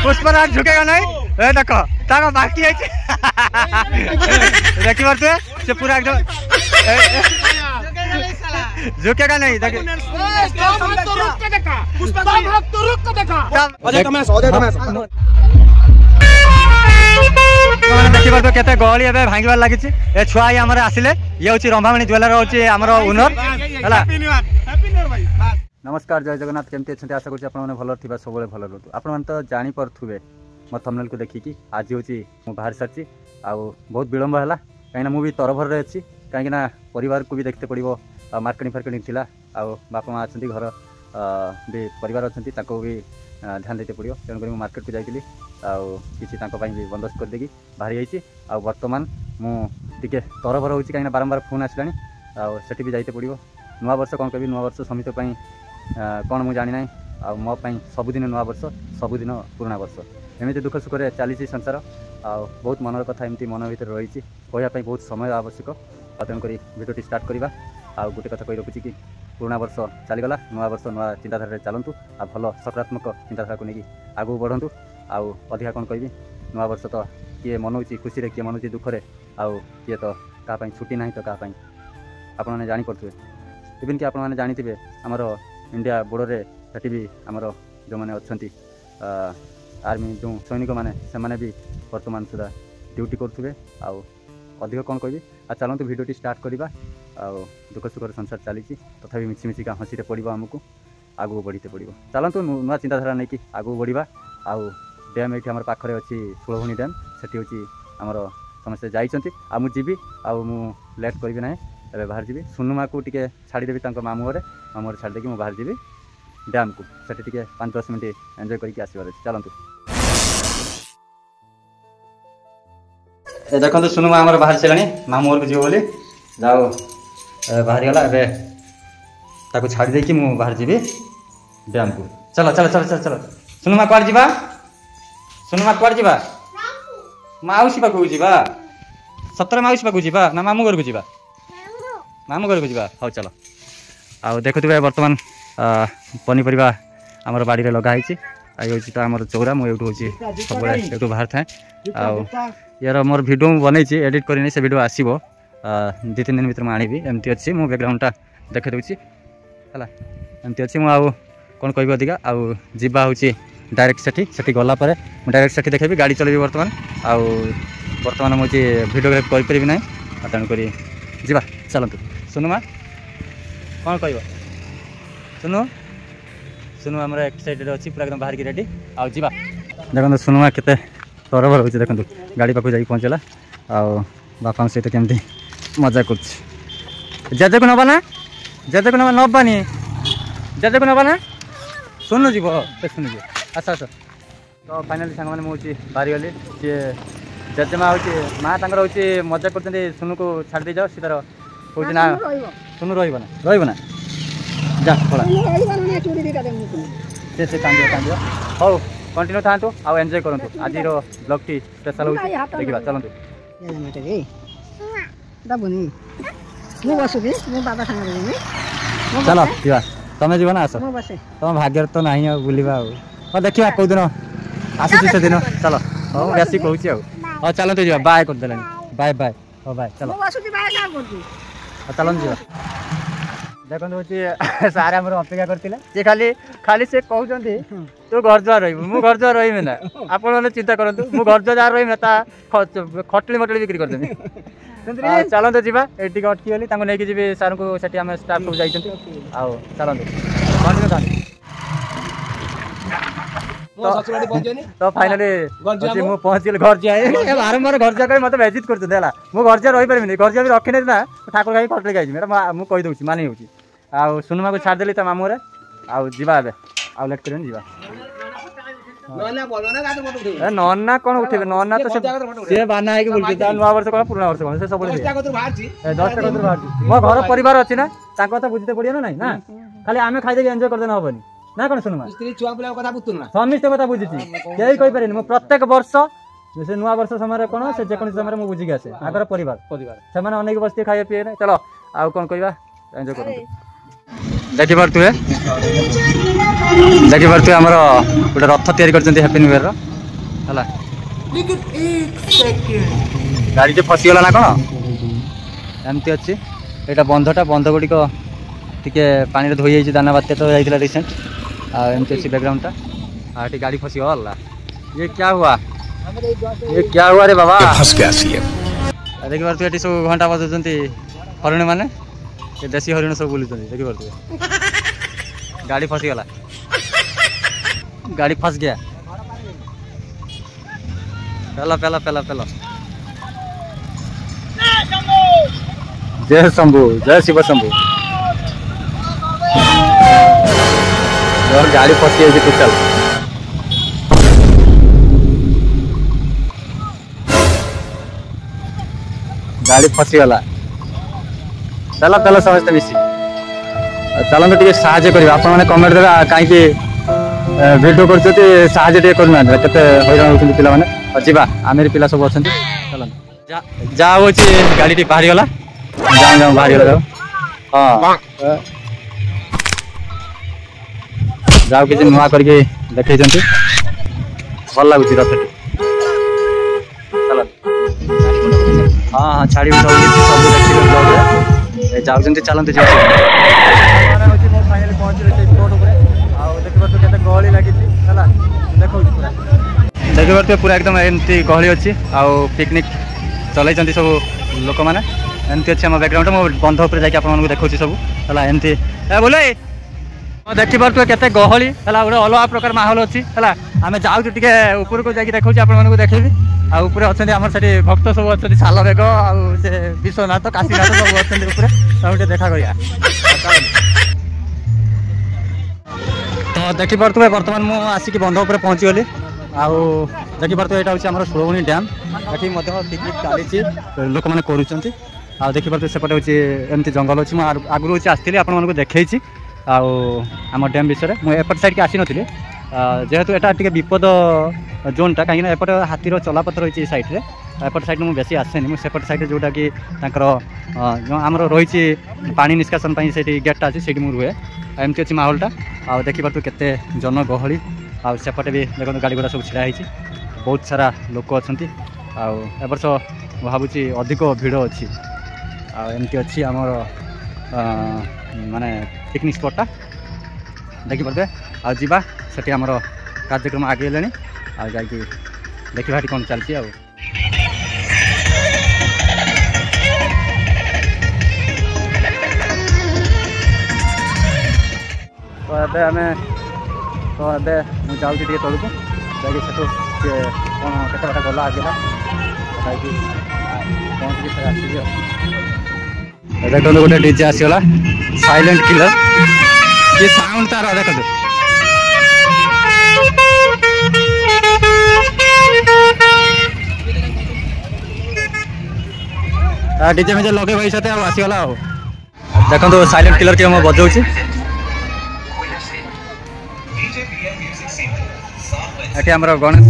पुष्पराज झुकेगा नहीं। ए देखो ताका बाकी है देखी बात से पूरा एकदम झुकेगा नहीं। देखो देखी बात केते गहली एबे भांगीबार लागि छि। ए छुआ ही हमर आसिले ये होछि रंभामणि ज्वेलर होछि हमर ओनर हला। नमस्कार जय जगन्नाथ केमती अच्छे आशा करूँ आपने भल थी सब भल रुहतु। आपने तो जापे मो थंबनेल को देखिकी आज हूँ बाहर सारी बहुत विलम्ब है कहीं मुझे तरभर में अच्छी कहीं परिवार को भी देखते पड़ो मार्केटिंग फार्केटिंग थी बापा माँ अच्छा घर भी परिवार अच्छा भी ध्यान देते पड़ो तेणुक मार्केट को जाइली किसी भी बंदोबस्त करदेकी बाहरी जाइए बर्तमान मुझे तरभर हो कहीं बारंबार फोन आसला से भी जाइते पड़ो नुआ वर्ष कौन कह नुआ वर्ष समित कौन मुझे जानी ना मो सबुदिन नुआ वर्ष सबुदिन पुराणा वर्ष एमती दुख सुख चली संसार बहुत मनर कथा एमती मन भर रही कहवाई बहुत समय आवश्यक तेणुक भिडियो स्टार्ट करवा गोटे कथा कही रखुची कि पुराणा वर्ष चलीगला नुआ वर्ष नुआ चिंताधारा चलतु भल सकारात्मक चिंताधारा को लेकिन आगू बढ़ु अधिका कौन कहि नुआ वर्ष तो किए मनाऊँ खुशी किए मनाऊँ दुखरे किए तो क्या छुट्टी ना तो क्या आपने जापे इवन कि आपने जानी आमर इंडिया बॉर्डर से भी आमर जो मैंने अच्छा आर्मी जो सैनिक मैंने से भी वर्तमान सुधा ड्यूटी करुवे अधिक कौन कहि चलतु भिडियो स्टार्ट करवा दुख सुखर संसार चली तथा मिछिमिछिका हसी पड़ो आमको आगू बढ़ते पड़ो चलतु नुआ चिंताधारा नहीं कि आगू बढ़ा डैम ये आम पाखे अच्छी सुलभणी डैम से हूँ आमर समस्ते जाइए मुझे लेट करी ना ए बाहर जी सुनुमा को टे छाड़देवी मामू घर छाड़देकी मुझे बाहर जी डैम को से 5-10 मिनट एंजॉय करके आसबार चलतु देखो सुनुमा आम बाहर चलानी मामू घर को जीव बोली जाओ बाहरी गला ताको छाड़ी देकी मु बाहर जी डैम को चलो चलो चलो चलो चलो सुनुमा कौन जा सुनुमा कौन जा माउसी पाखक जा सतर माउसी पाखक जा ना मामू घर को जा मामू घर को जा हाँ चलो आ देखुए बर्तमान पनीपरिया आमर बाड़ी में लगाई तो आमर चौरा मुझे सब ये बाहर थाए यार मोर भिडियो बनई एडिट करनी से भिडियो आसो 2-3 दिन भर आनी एमती अच्छी मो बैकग्राउंडटा देखे दूसरी है एमती अच्छी मुझे कौन कह अधिका आवा हूँ डायरेक्ट से गला डायरेक्ट से देखेबी गाड़ी चलेबी बर्तमान मुझे भिडियोग्राफी करें ना तेणुक जा चलतु सुनुमा कौन कह सुनु सुनु आम एक्साइटेड अच्छी पूरा एकदम बाहर की रेडी आउ जा देखो सुनुमा केते तरभर हो देखो गाड़ी पाखु जाकि पहुँचला बापा सहित केमती मजा कर जेजे को नबा ना जेजे को नबानी जेजे को नबा ना सुनु जीव सुनु जी आस आस तो फाइनाली सांग मैंने मुझे बाहरी गली सी जेजेमा हूँ माँ तर हूँ मजा कर सुनु को छाड़ दे जाओ सी तार हूँ ना सुनु रहा जा पड़ा से कांदियो हौ कंटिन्यू था आउ एंजॉय करूँ आज ब्लॉग टी स्पेशल हो देखा चलतु चलो जा तुम जीव ना आस तुम भाग्य तो ना बुलवा हाँ देखा कौ दिन आसूसी से दिन चलो हाँ बेसी कहूँ हाँ चलते जा बाय करदे बाय बाय हाँ बाय चलो चलते जा देखो हूँ सारे आम अपेक्षा करते खाली खाली से कहते तू घर द्वार रही घर द्वार रही ना आप चिंता करूँ मु घर द्वार रही ना खटली मटली बिक्री करदेवी चलते जी ये अटकी गली नहीं जी सार को आम स्टाफ सब जाइए चलते तो फाइनाली मुझे पहुँच गली घर जाए बारंबार घर जाकर मतलब बेजित कर घर जा रही पारि घर जा भी रखी ना ठाकुर खाई खटली खाई मुझे कहीदे मानी हूँ सुनुमा को छाड़देली मामू रे आवा आउ लेट कर नना कौन उठे नना तो सी बाना है नुआ वर्ष कौन पुराना वर्ष कौन से सब 10टा मो घर परिवार अच्छी ना कथा बुझते पड़ो ना ना खाली आम खाईदे एंजॉय करदे हेनी ना कौन सुनुमा समस्त कथा बुझी कहीं कहीपर मो प्रत्येक वर्ष से नुआ वर्ष समय कौन से जेको समय मुझे बुझिकी आसे आगर परिवार से अनेक बसते खाए पीए ना चलो आउ कौन कह एंजॉय कर देखिपे आमर गोटे रथ तैयारी कर हैप्पी न्यू ईयर है गाड़ी जो फसीगला ना कौन एमती अच्छी यहाँ बंधटा बंध गुड़िक टे पानी धोई जाइए दाना बात्या तो जाइए रिसेंट आमती अच्छी बैकग्राउंडटा आगे गाड़ी फसीगला ये क्या हुआ रे बाबा देखी पारे ये सब घंटा बजाउं हरिण मैंने देशी हरिण सब बुलूँ देखी पारे गाड़ी फसीगला गाड़ी फंस गया पहला पहला पहला पहला जय शंभु जय शिव शंभु गाड़ी फसी जाए टोटाल गाड़ी फसीगला चला पहला समस्त मिसी चलते टे साहय कर कमेंट देवे कहीं भिडियो कर साहय करना केते हैरान होती पिला माने जावा आम पिला सब अच्छा चल जा हो गाड़ी बाहरी गला जाऊँ जाऊँ बाहरी गला हाँ जाओ किसी नुआ करके देखई भल लगुच रथ चल हाँ हाँ छाड़ी सब देखिए जाऊँ चलते पहुँचे गहली लगी देखी पारे पूरा एकदम एमती गहली अच्छी आउ पिकनिक चलते सब लोक मैंने एमती अच्छी आम बैकग्राउंड मो बंध उपर जाकि आपको देखा सब है एमती बोले देखी पारे केते गहली है गोटे अलग प्रकार माहौल अच्छी है आम जाऊँ टे ऊपर को जाकि देखा आपको देखेबी आउे अच्छा आम से भक्त सब अच्छा साल बेग आउ से विश्वनाथ काशीनाथ सब अच्छा ऊपर देखा कर तो देखी पारे बर्तमान मुझे आसिक बंध उपर पहुँची गली आउ देखी पारे यहाँ हूँ आम षोलबणी डैम ये पिकनिक चली लोक मैंने करुँच आ देखी पारे सेपटे हूँ एमती जंगल अच्छी मुझे आगुरी हूँ आसती आपको देखी आम डैम विषय में मुझे एपट साइड की आसी नी जेहेतु यहाँ टे विपद जोनटा कहीं एपटे हाथीर चलापथ रही साइड में एपट साइड में बेसी आसेनि मुझे सेपट साइड जोटा कि जो आमर रही पानी निष्कासन से गेटा अच्छी से रुहे एमती अच्छी माहौलटा आ देखी पारे केते जन गहली आसेपटे भी देखो गाड़ी घोड़ा सब छिड़ा बहुत सारा लोक अच्छा वर्ष भावुँ अधिक भिड़ अच्छी आमती अच्छी आमर माने पिकनिक स्पॉटा देखी पारे आवा से आमर कार्यक्रम आगे ले देखा कौन चलती आ तो ये आम तो ये मुझे जाऊँ टे तौक जाकि से कौन केते बाटा गला आगे पहुँच देखो गोटे डीजे आसीगला साइलेंट किलर ये साउंड तार देखो डीजे मेजे लगे भाई साथे आसीगला देखो साइलेंट किलर के बजाऊँ ये आम गणेश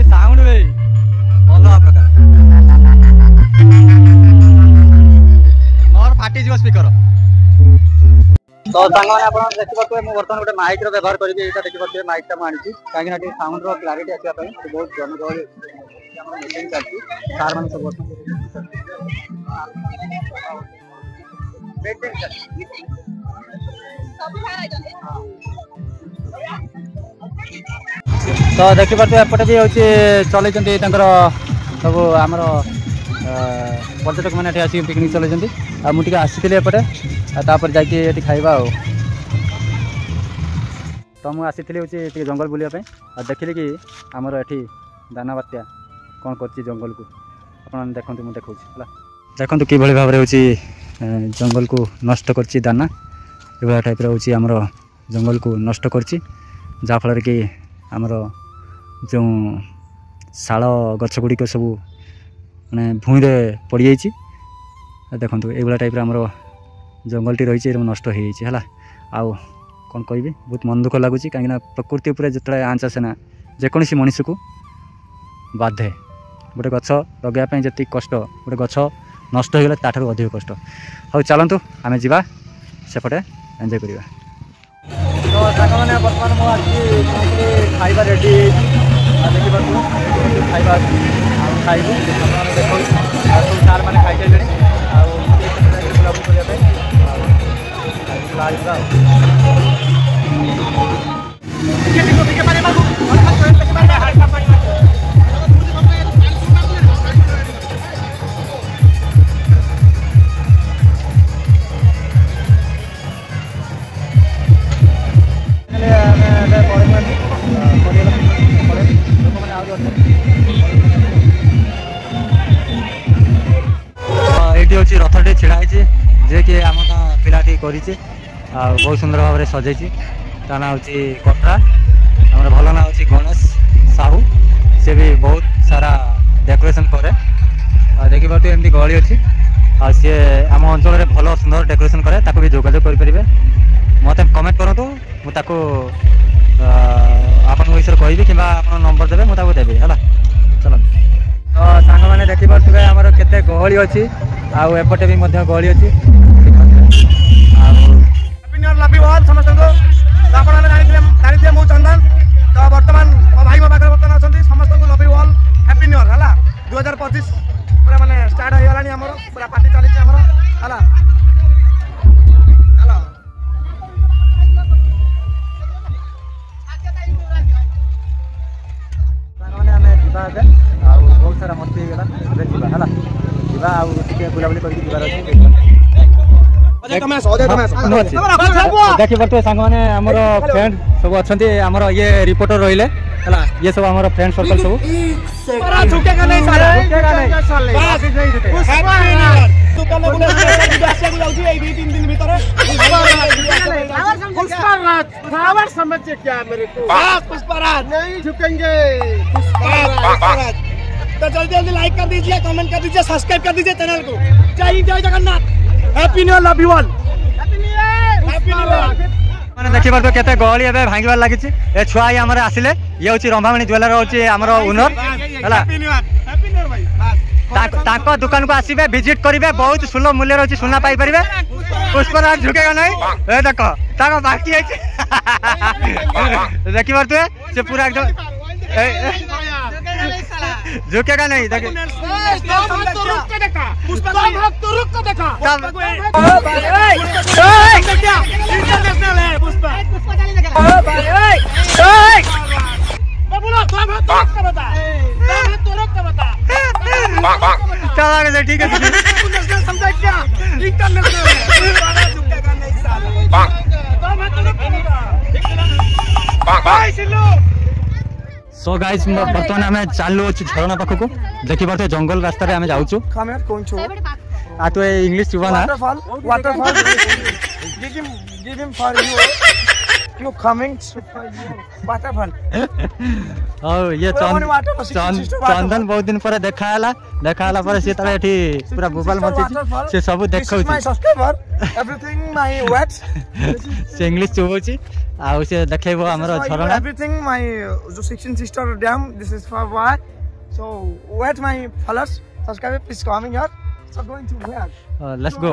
साउंड भाई अलग प्रकार मोर फाटी जीव स्पीकर तो मैंने आप देखिए मुझे बर्तमान गोटे माइक व्यवहार करी देखिए पारे माइकटा मुझे कहीं साउंड क्लारिटी आसवाई बहुत जनगहली चलती सार मान सब तो देखी पारे एपटे भी हूँ चल सब आमर पर्यटक मैंने आसिक पिकनिक चलते मुझे आसी एपटे तापर जाकि खाइबा तो मुझे आसी हूँ जंगल बुलापी देखिली कि आमर ये दाना बात्या कौन कर जंगल को आप देखते मुझे देखा देखो कि भाव में हूँ जंगल को नष्ट कर दाना ये टाइप हूँ आमर जंगल को नष्ट कर जहाँफल कि आमर जो शाल गछ गुड़िक सब मैंने भूमि पड़ जाइए देखो ये टाइप आमर जंगलटी रही है नष्ट हो है आउ कौन कहि बहुत मन दुख लगुच कहीं प्रकृति उपर जो आँच आसे ना जेकोसी मनीष को बाधे गोटे गछ लगे जी कष्ट गोटे गछ नष्ट हो गला ताठू अधिक कष्ट हाँ चलतु आम जा सेपटे एंजॉय करवा। तो ସାଙ୍ଗମାନେ ବର୍ତ୍ତମାନ ମୁଁ ଆସିକି ଖାଇବା ରେଡ଼ି ହେଇଛି। ଦେଖିପାରୁଛୁ ଖାଇବା ଆଉ ଖାଇବୁ ଆପଣମାନେ ଦେଖନ୍ତୁ। ଆଉ ସବୁ ସାର୍ ମାନେ ଖାଇସାରିଲେଣି। ଆଉ ବୁଲାବୁଲି କରିବା ପାଇଁ ଆଉ ଏଇଠି ହେଉଛି ରଥଟି ଛିଡ଼ା ହେଇଛି ଯିଏକି ଆମ ପିଲାଟି କରିଛି ଆଉ ବହୁତ ସୁନ୍ଦର ଭାବରେ ସଜେଇଛି। ତା ନାଁ ହେଉଛି କଟ୍ରା। ଆମର ଭଲ ନାଁ ହେଉଛି ଗଣେଶ ସାହୁ। ସେ ବି ବହୁତ ସାରା ଡେକୋରେସନ୍ କରେ। ଆଉ ଦେଖିପାରୁଥିବେ ଏମିତି ଗଳି ଅଛି। ଆଉ ସିଏ ଆମ ଅଞ୍ଚଳରେ ଭଲ ସୁନ୍ଦର ଡେକୋରେସନ୍ କରେ। ତାକୁ ବି ଯୋଗାଯୋଗ କରିପାରିବେ। ମୋତେ କମେଣ୍ଟ କରନ୍ତୁ, ମୁଁ ତାକୁ ଆପଣଙ୍କ ବିଷୟରେ କହିବି କିମ୍ବା ଆପଣ ନମ୍ବର ଦେବେ, ମୁଁ ତାକୁ ଦେବି ହେଲା। ଚାଲନ୍ତୁ। ତ ସାଙ୍ଗମାନେ ଦେଖିପାରୁଥିବେ ଆମର କେତେ ଗହଳି ଅଛି। ଆଉ ଏପଟେ ବି ମଧ୍ୟ ଗହଳି ଅଛି। ଆଉ ସମସ୍ତଙ୍କୁ ଆପଣମାନେ ଜାଣିଥିବେ ମୁଁ ଚନ୍ଦନ। ତ ବର୍ତ୍ତମାନ ମୋ ଭାଇ ମୋ ପାଖରେ ବର୍ତ୍ତମାନ ଅଛନ୍ତି। ସମସ୍ତଙ୍କୁ love you all, happy new year ହେଲା। 2025 ପୁରା ମାନେ ଷ୍ଟାର୍ଟ ହେଇଗଲାଣି ଆମର, ପୁରା ପାର୍ଟି ଚାଲିଛି ଆମର ହେଲା। ସାଙ୍ଗମାନେ ଆମେ ଯିବା ଏବେ। ଆଉ ବହୁତ ସାରା ମସ୍ତି ହେଇଗଲା। ଏବେ ଯିବା ହେଲା। ଯିବା ଆଉ ଟିକେ ବୁଲାବୁଲି କରିକି ଯିବାର ଅଛି। ଦେଖିପାରୁଥିବେ ସାଙ୍ଗମାନେ ଆମର ଫ୍ରେଣ୍ଡ ସବୁ ଅଛନ୍ତି। ଆମର ଇଏ ରିପୋର୍ଟର ରହିଲେ ହେଲା। ଇଏ ସବୁ ଆମର ଫ୍ରେଣ୍ଡ ସର୍କଲ ସବୁ। तो जल्दी जल्दी लाइक कर दीजिए, कमेंट कर दीजिए, सब्सक्राइब कर दीजिए चैनल को। जय Jagannath, happy new year, love you all, happy new year. माने देखि परतो केते गळी एबे भांगीबार लागिछि। ए छुआ ही हमरे आसिले। ये होछि रंभामणि ज्वेलर होछि हमरो ओनर हला। हैप्पी न्यू ईयर भाई। ताको दुकान को आसीबे, विजिट करिवे। बहुत सुलभ मूल्य रहछि, सुना पाई परिबे। पुष्पराज झुकेगा नहीं। ए देखो ताको बाकी अछि। देखि परतो से पूरा एकदम झुकेगा नहीं। देखिए इंटरनेशनल है पुष्पा। चला ठीक है। समझा क्या? इंटरनेशनल है। झुकेगा नहीं साला। सो गाइस बर्तमान आम चालू अच्छी झरणा पाखक। देखी पारे जंगल रास्तार आम जाऊँ। आ तो इंग्लिश चुबा ना waterfall give him for you coming waterfall। ये चंदन बहुत दिन पर देखाला पर से तारे एठी पूरा मोबाइल मची से सब देखौ छी। सब्सक्राइबर एवरीथिंग माय वेट से इंग्लिश चुबोची आ से देखेबो हमरो झरणा एवरीथिंग माय जो 16 sister damn this is for what so wait my followers subscribe please coming here so going to where let's go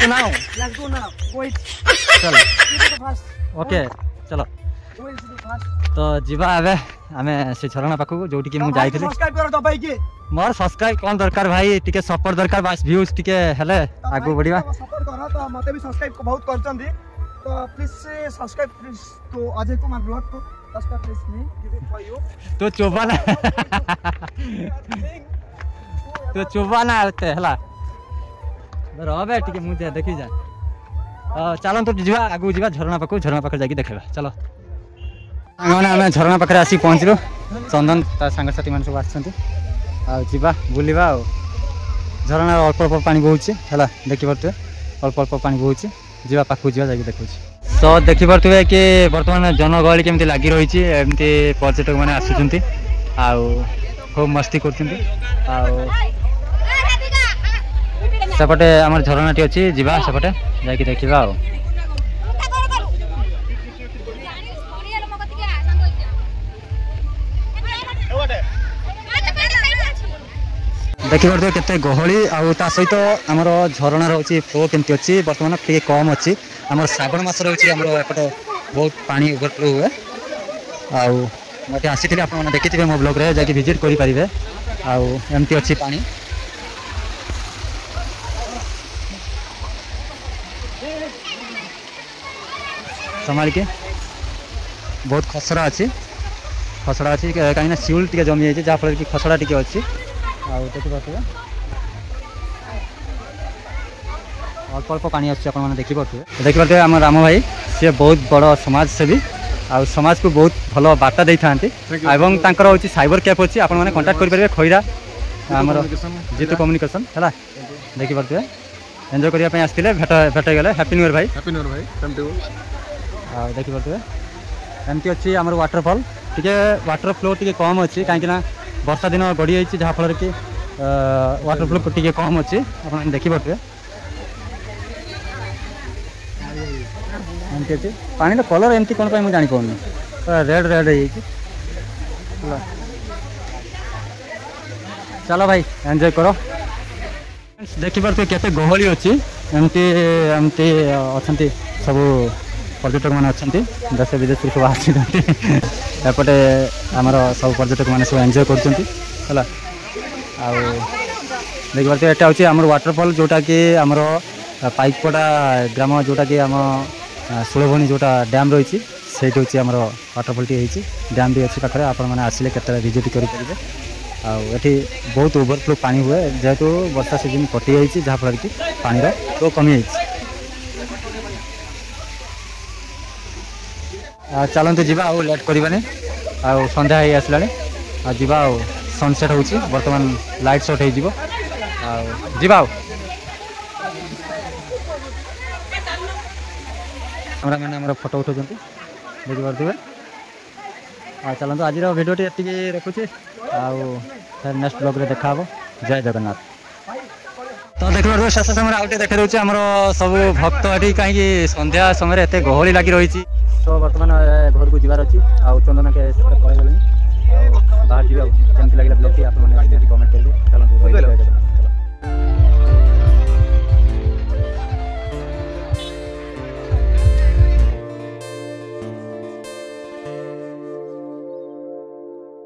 now wait चलो ओके चलो तो जीवा आबे हमें से झरणा पाखु जोटी कि मु जाइथिली। सब्सक्राइब करो दबाई के मोर सब्सक्राइब कोन दरकार भाई, टिके सपोर्ट दरकार, बस व्यूज टिके हेले आगु बढ़िबा। सपोर्ट करो तो मते भी सब्सक्राइब बहुत करचंदी तो प्लीज से सब्सक्राइब प्लीज तो अजय कुमार ब्लॉग को subscribe please me give it for you तो चुबाना होते हला रबे टिके मु देखि जा। चलो तो जीवा आगु जीवा झरणा पाखु जाकी देखबा। चलो सांगने आम झरणा पाखे आसी पहुँचलु। चंदन ता सांग साथी मान सब आछंती आ जीवा बुलिबा। आ झरणा अल्प अल्प पानी बहुची हला। देखि परतु अल्प अल्प पानी बहुची। जीवा पाखु जीवा जाकी देखुची। सो देखि परतु कि वर्तमान जनगहली केमती लागी रहिछि। एमती पर्यटक माने आसुचंती आ खूब मस्ती करचंती। आ सेपटे आम झरणाटी अच्छी जीवा सेपटे जाकि देखा। देखी पारे केते गहली आ सहित आमर झरणार फ्लो केमती अच्छी। बर्तमान टे कम अच्छी। आम श्रावण मास रही एपटे बहुत पानी ओवरफ्लो हुए आउ मत आसी आप देखिए मो ब्लॉग रे जाकि विजिट करेंगे आउ एमती अच्छी पानी संभाल के बहुत खसड़ा अच्छी कहीं शिउल टे जमी जाइए जहाँफल कि खसड़ा टी अच्छी आउ देखिए अल्प अल्प पानी आपने देखिए आम राम भाई सी बहुत बड़ समाजसेवी आ समाज को बहुत भल बार्ता दे था हूँ साइबर कैफ अच्छी आप कंटाक्ट करेंगे खैरा आमर जीतू कम्युनिकेशन है देखिए एंजॉय करने आसते भेट गले हैप्पी न्यू ईयर भाई देखिए एमती अच्छी आम वाटरफॉल टी वाटर फ्लो टी कम अच्छी कहीं वर्षा दिन गड़ी जाइए जहाँफल कि वाटर फ्लो टी कम अच्छी आप देखिए एमती अच्छी पानी कलर एमती कौन मुझे जापानी रेड रेड हो चलो भाई एंजॉय करो देखिए केते गहली अच्छी एमती एमती अच्छा सब पर्यटक मैंने अच्छा देश विदेश सब आसपटे आमर सब पर्यटक मैंने सब एंजॉय कर देखिए यहाँ हूँ आम वाटरफॉल जोटा कि आमर पाइकपड़ा ग्राम जोटा कि आम सुलभणी जोटा डैम रही से आमर वाटरफॉल टी डैम भी अच्छी पाखे आपण मैंने आसिले के विजिट करेंगे आठी बहुत ओवरफ्लो पानी हुए जेहेतु वर्षा सीजन कटि जाइए जहाँफल कि पानी फ्लो कमी चलते जावा आउ लेट करवानी आउ संध्या हो आसला जावा सनसेट होची बर्तमान लाइट शॉट हो जावा कैमरा मैंने फोटो उठाऊँ देखिए चलते आज भिडियोटी ये रखुचे फिर नेक्स्ट ब्लॉग रे देखा जय जगन्नाथ तो देखिए शेष समय आउटे देखा दूसरे आमर सब भक्त ये कहीं संध्या समय एत गहली लगी रही तो बर्तमान घर को जीवार अच्छी आउ चंदन के पड़े बाहर जी कमी लगे ब्लॉग आप कमेंट करेंगे चलो जय जगन्नाथ।